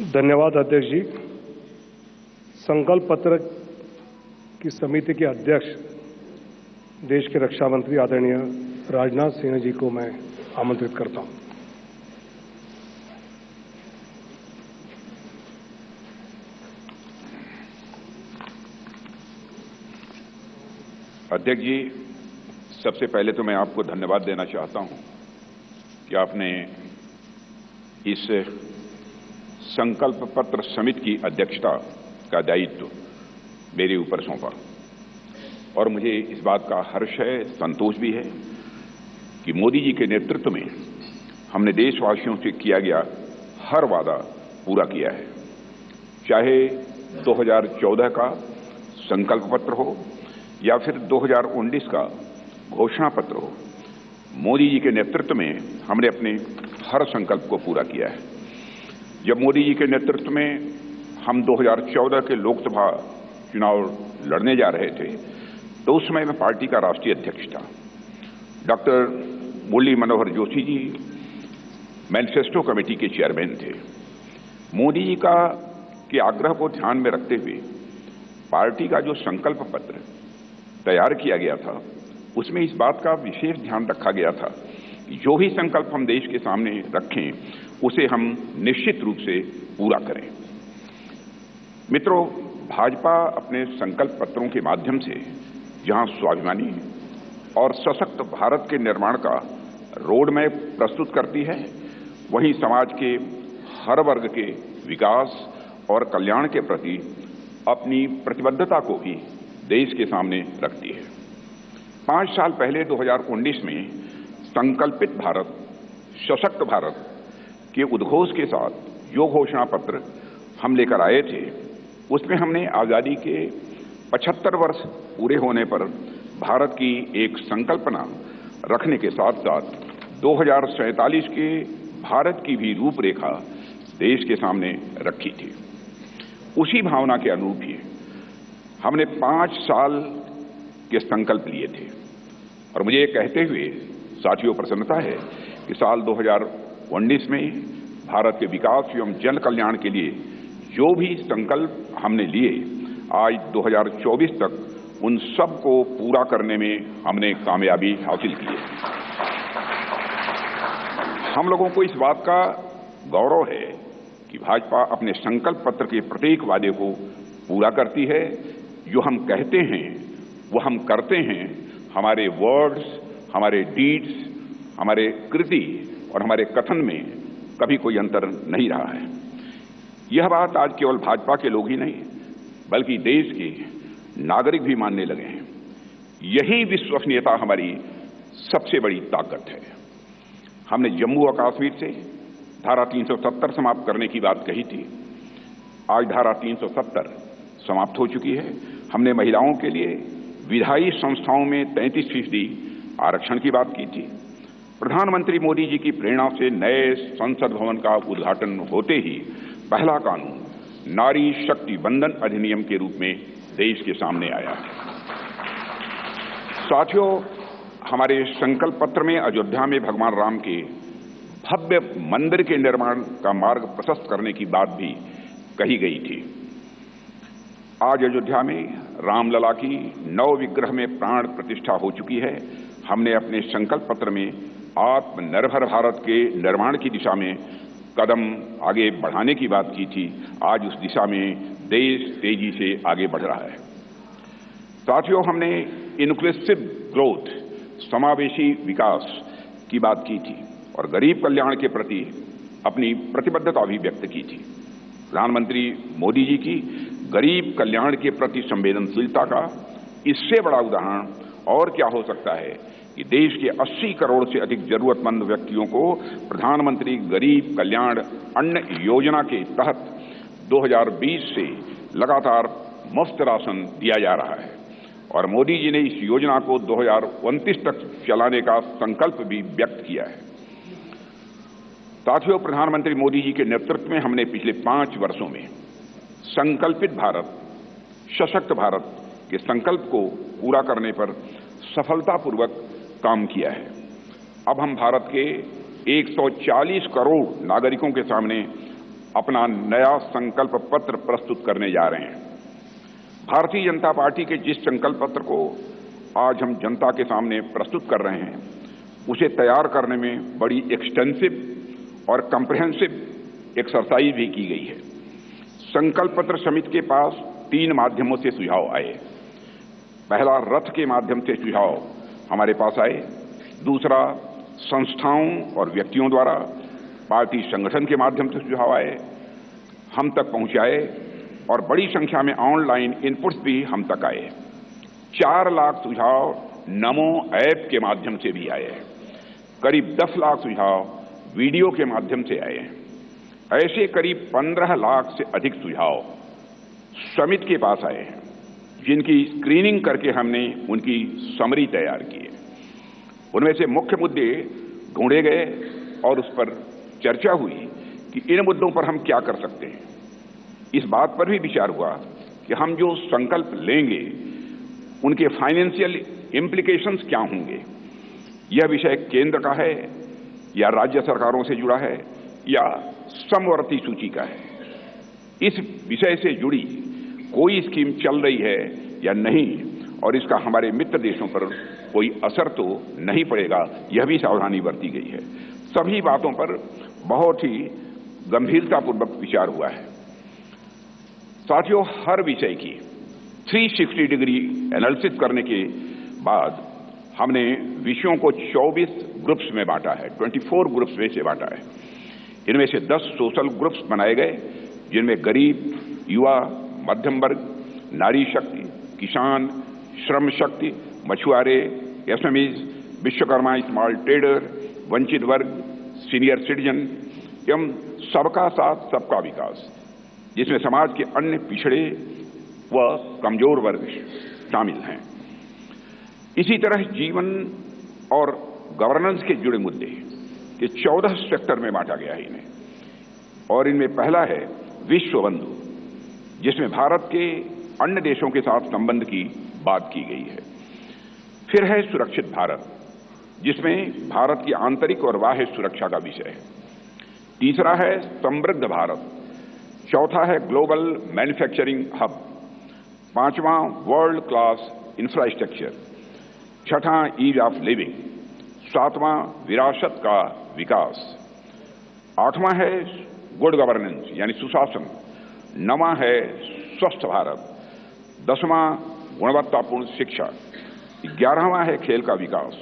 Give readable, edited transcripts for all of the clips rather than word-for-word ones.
धन्यवाद अध्यक्ष जी। संकल्प पत्र की समिति के अध्यक्ष देश के रक्षा मंत्री आदरणीय राजनाथ सिंह जी को मैं आमंत्रित करता हूं। अध्यक्ष जी, सबसे पहले तो मैं आपको धन्यवाद देना चाहता हूं कि आपने इस संकल्प पत्र समिति की अध्यक्षता का दायित्व मेरे ऊपर सौंपा और मुझे इस बात का हर्ष है, संतोष भी है कि मोदी जी के नेतृत्व में हमने देशवासियों से किया गया हर वादा पूरा किया है। चाहे 2014 का संकल्प पत्र हो या फिर 2019 का घोषणा पत्र हो, मोदी जी के नेतृत्व में हमने अपने हर संकल्प को पूरा किया है। जब मोदी जी के नेतृत्व में हम 2014 के लोकसभा चुनाव लड़ने जा रहे थे तो उस समय मैं पार्टी का राष्ट्रीय अध्यक्ष था। Doctor Murli Manohar Joshi ji manifesto committee के चेयरमैन थे। मोदी जी के आग्रह को ध्यान में रखते हुए पार्टी का जो संकल्प पत्र तैयार किया गया था उसमें इस बात का विशेष ध्यान रखा गया था कि जो भी संकल्प हम देश के सामने रखें उसे हम निश्चित रूप से पूरा करें। मित्रों, भाजपा अपने संकल्प पत्रों के माध्यम से जहां स्वाभिमानी और सशक्त भारत के निर्माण का रोड मैप प्रस्तुत करती है, वहीं समाज के हर वर्ग के विकास और कल्याण के प्रति अपनी प्रतिबद्धता को भी देश के सामने रखती है। 5 साल पहले 2019 में संकल्पित भारत, सशक्त भारत के उद्घोष के साथ जो घोषणा पत्र हम लेकर आए थे उसमें हमने आजादी के 75 वर्ष पूरे होने पर भारत की एक संकल्पना रखने के साथ साथ 2047 के भारत की भी रूपरेखा देश के सामने रखी थी। उसी भावना के अनुरूप ही हमने 5 साल के संकल्प लिए थे और मुझे ये कहते हुए साथियों प्रसन्नता है कि साल 2019 में भारत के विकास एवं जन कल्याण के लिए जो भी संकल्प हमने लिए, आज 2024 तक उन सब को पूरा करने में हमने कामयाबी हासिल की है। हम लोगों को इस बात का गौरव है कि भाजपा अपने संकल्प पत्र के प्रत्येक वादे को पूरा करती है। जो हम कहते हैं वो हम करते हैं। हमारे वर्ड्स, हमारे डीड्स, हमारे कृति और हमारे कथन में कभी कोई अंतर नहीं रहा है। यह बात आज केवल भाजपा के लोग ही नहीं बल्कि देश के नागरिक भी मानने लगे हैं। यही विश्वसनीयता हमारी सबसे बड़ी ताकत है। हमने जम्मू और कश्मीर से धारा 370 समाप्त करने की बात कही थी। आज धारा 370 समाप्त हो चुकी है। हमने महिलाओं के लिए विधायी संस्थाओं में 33% आरक्षण की बात की थी। प्रधानमंत्री मोदी जी की प्रेरणा से नए संसद भवन का उद्घाटन होते ही पहला कानून नारी शक्ति बंधन अधिनियम के रूप में देश के सामने आया। साथियों, हमारे संकल्प पत्र में अयोध्या में भगवान राम के भव्य मंदिर के निर्माण का मार्ग प्रशस्त करने की बात भी कही गई थी। आज अयोध्या में रामलला की नव विग्रह में प्राण प्रतिष्ठा हो चुकी है। हमने अपने संकल्प पत्र में आत्मनिर्भर भारत के निर्माण की दिशा में कदम आगे बढ़ाने की बात की थी। आज उस दिशा में देश तेजी से आगे बढ़ रहा है। साथियों, हमने इंक्लूसिव ग्रोथ, समावेशी विकास की बात की थी और गरीब कल्याण के प्रति अपनी प्रतिबद्धता भी व्यक्त की थी। प्रधानमंत्री मोदी जी की गरीब कल्याण के प्रति संवेदनशीलता का इससे बड़ा उदाहरण और क्या हो सकता है कि देश के 80 करोड़ से अधिक जरूरतमंद व्यक्तियों को प्रधानमंत्री गरीब कल्याण अन्न योजना के तहत 2020 से लगातार मुफ्त राशन दिया जा रहा है और मोदी जी ने इस योजना को 2029 तक चलाने का संकल्प भी व्यक्त किया है। साथियों, प्रधानमंत्री मोदी जी के नेतृत्व में हमने पिछले 5 वर्षों में संकल्पित भारत, सशक्त भारत के संकल्प को पूरा करने पर सफलतापूर्वक काम किया है। अब हम भारत के 140 करोड़ नागरिकों के सामने अपना नया संकल्प पत्र प्रस्तुत करने जा रहे हैं। भारतीय जनता पार्टी के जिस संकल्प पत्र को आज हम जनता के सामने प्रस्तुत कर रहे हैं, उसे तैयार करने में बड़ी एक्सटेंसिव और कॉम्प्रिहेंसिव एक्सरसाइज भी की गई है। संकल्प पत्र समिति के पास 3 माध्यमों से सुझाव आए। पहला, रथ के माध्यम से सुझाव हमारे पास आए। दूसरा, संस्थाओं और व्यक्तियों द्वारा पार्टी संगठन के माध्यम से सुझाव आए, हम तक पहुंचाए, और बड़ी संख्या में ऑनलाइन इनपुट्स भी हम तक आए। 4 लाख सुझाव नमो ऐप के माध्यम से भी आए। करीब 10 लाख सुझाव वीडियो के माध्यम से आए हैं। ऐसे करीब 15 लाख से अधिक सुझाव समिति के पास आए हैं, जिनकी स्क्रीनिंग करके हमने उनकी समरी तैयार की है। उनमें से मुख्य मुद्दे ढूंढे गए और उस पर चर्चा हुई कि इन मुद्दों पर हम क्या कर सकते हैं। इस बात पर भी विचार हुआ कि हम जो संकल्प लेंगे उनके फाइनेंशियल इम्प्लीकेशंस क्या होंगे। यह विषय केंद्र का है या राज्य सरकारों से जुड़ा है या समवर्ती सूची का है। इस विषय से जुड़ी कोई स्कीम चल रही है या नहीं, और इसका हमारे मित्र देशों पर कोई असर तो नहीं पड़ेगा, यह भी सावधानी बरती गई है। सभी बातों पर बहुत ही गंभीरतापूर्वक विचार हुआ है। साथियों, हर विषय की 360 डिग्री एनालिसिस करने के बाद हमने विषयों को 24 ग्रुप्स में बांटा है, 24 ग्रुप्स में से बांटा है। इनमें से 10 सोशल ग्रुप्स बनाए गए, जिनमें गरीब, युवा, मध्यम वर्ग, नारी शक्ति, किसान, श्रम शक्ति, मछुआरे, एसएमईज, विश्वकर्मा, स्मॉल ट्रेडर, वंचित वर्ग, सीनियर सिटीजन एवं सबका साथ सबका विकास, जिसमें समाज के अन्य पिछड़े व कमजोर वर्ग शामिल हैं। इसी तरह जीवन और गवर्नेंस के जुड़े मुद्दे के 14 सेक्टर में बांटा गया है इन्हें, और इनमें पहला है विश्व बंधु, जिसमें भारत के अन्य देशों के साथ संबंध की बात की गई है। फिर है सुरक्षित भारत, जिसमें भारत की आंतरिक और बाह्य सुरक्षा का विषय है। तीसरा है समृद्ध भारत। चौथा है ग्लोबल मैन्युफैक्चरिंग हब। पांचवां वर्ल्ड क्लास इंफ्रास्ट्रक्चर। छठा ईज ऑफ लिविंग। सातवां विरासत का विकास। आठवां है गुड गवर्नेंस यानी सुशासन। नवां है स्वस्थ भारत। 10वां गुणवत्तापूर्ण शिक्षा। 11वां है खेल का विकास।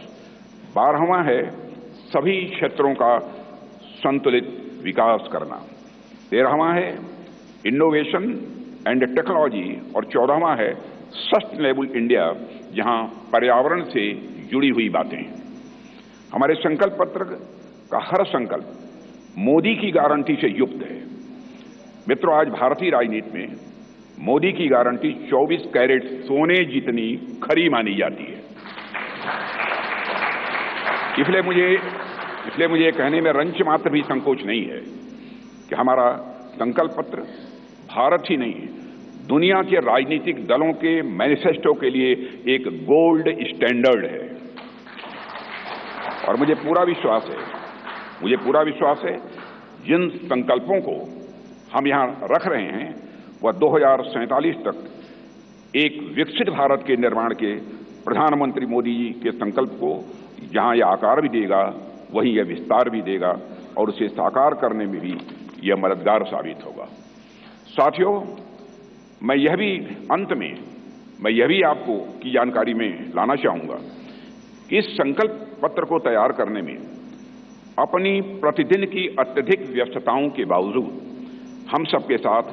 12वां है सभी क्षेत्रों का संतुलित विकास करना। 13वां है इनोवेशन एंड टेक्नोलॉजी और 14वां है सस्टेनेबल इंडिया, जहां पर्यावरण से जुड़ी हुई बातें। हमारे संकल्प पत्र का हर संकल्प मोदी की गारंटी से युक्त है। मित्रों, आज भारतीय राजनीति में मोदी की गारंटी 24 कैरेट सोने जितनी खरी मानी जाती है। इसलिए मुझे कहने में रंच मात्र भी संकोच नहीं है कि हमारा संकल्प पत्र भारत ही नहीं, दुनिया के राजनीतिक दलों के मैनिफेस्टो के लिए एक गोल्ड स्टैंडर्ड है। और मुझे पूरा विश्वास है जिन संकल्पों को हम यहां रख रहे हैं वह 2047 तक एक विकसित भारत के निर्माण के प्रधानमंत्री मोदी जी के संकल्प को जहां यह आकार भी देगा, वहीं यह विस्तार भी देगा और उसे साकार करने में भी यह मददगार साबित होगा। साथियों, मैं यह भी आपको की जानकारी में लाना चाहूंगा कि इस संकल्प पत्र को तैयार करने में अपनी प्रतिदिन की अत्यधिक व्यस्तताओं के बावजूद हम सबके साथ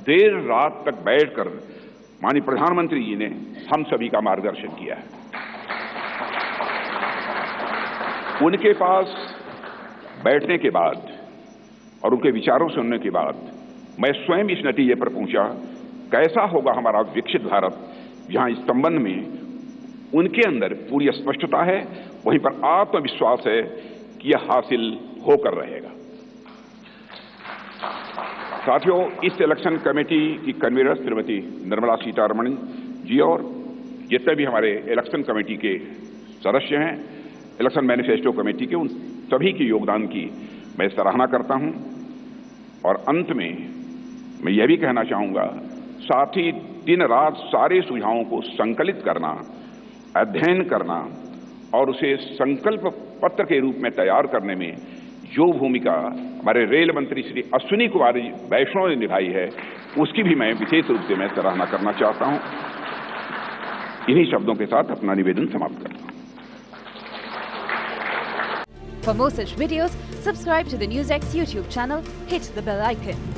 देर रात तक बैठकर माननीय प्रधानमंत्री जी ने हम सभी का मार्गदर्शन किया है। उनके पास बैठने के बाद और उनके विचारों सुनने के बाद मैं स्वयं इस नतीजे पर पहुंचा, कैसा होगा हमारा विकसित भारत, जहां इस संबंध में उनके अंदर पूरी स्पष्टता है, वहीं पर आत्मविश्वास है कि यह हासिल होकर रहेगा। साथियों, इस इलेक्शन कमेटी की कन्वीनर श्रीमती निर्मला सीतारमण जी और जितने भी हमारे इलेक्शन कमेटी के सदस्य हैं, इलेक्शन मैनिफेस्टो कमेटी के, उन सभी के योगदान की मैं सराहना करता हूं और अंत में मैं यह भी कहना चाहूंगा, साथ ही दिन रात सारे सुझावों को संकलित करना, अध्ययन करना और उसे संकल्प पत्र के रूप में तैयार करने में जो भूमिका हमारे रेल मंत्री श्री अश्विनी कुमार वैष्णव ने निभाई है, उसकी भी मैं विशेष रूप से मैं सराहना करना चाहता हूं। इन्हीं शब्दों के साथ अपना निवेदन समाप्त करता हूं। For more such videos, subscribe to the NewsX YouTube channel, hit the bell icon.